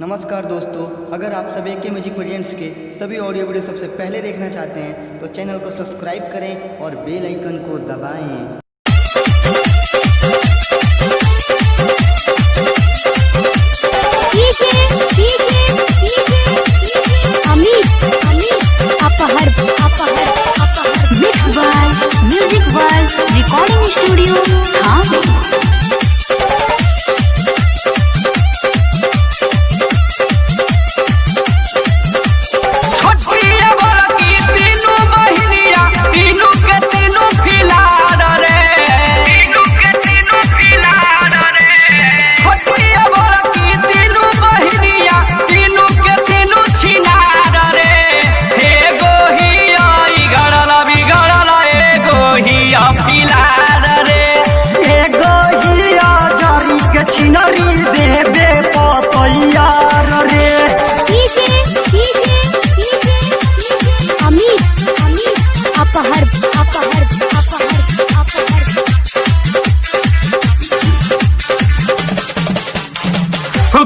नमस्कार दोस्तों, अगर आप सभी के म्यूजिक प्रेजेंट्स के सभी ऑडियो वीडियो सबसे पहले देखना चाहते हैं तो चैनल को सब्सक्राइब करें और बेल आइकन को दबाएं। Mix by music world recording studio Thawe.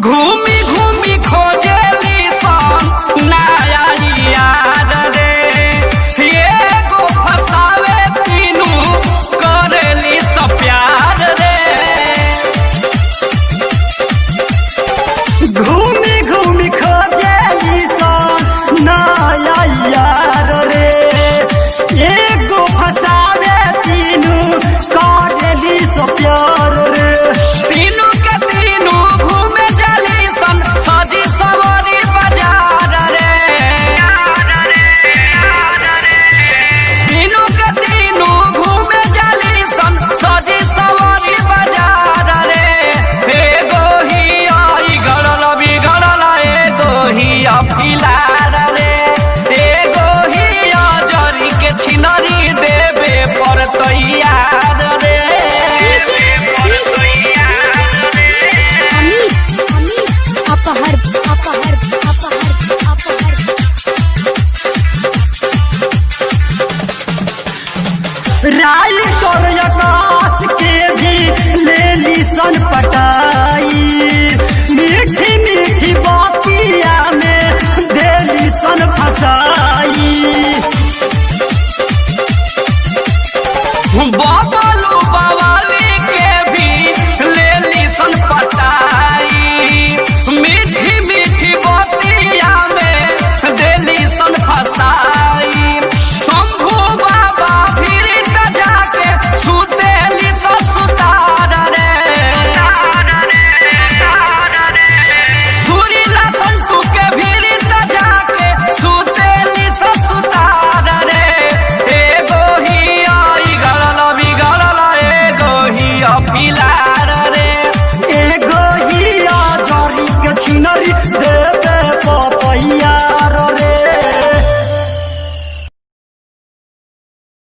घूमी घूमी खोजेली सन नया यार रे, ये गो फसावे तीनू करेली सब प्यार रे।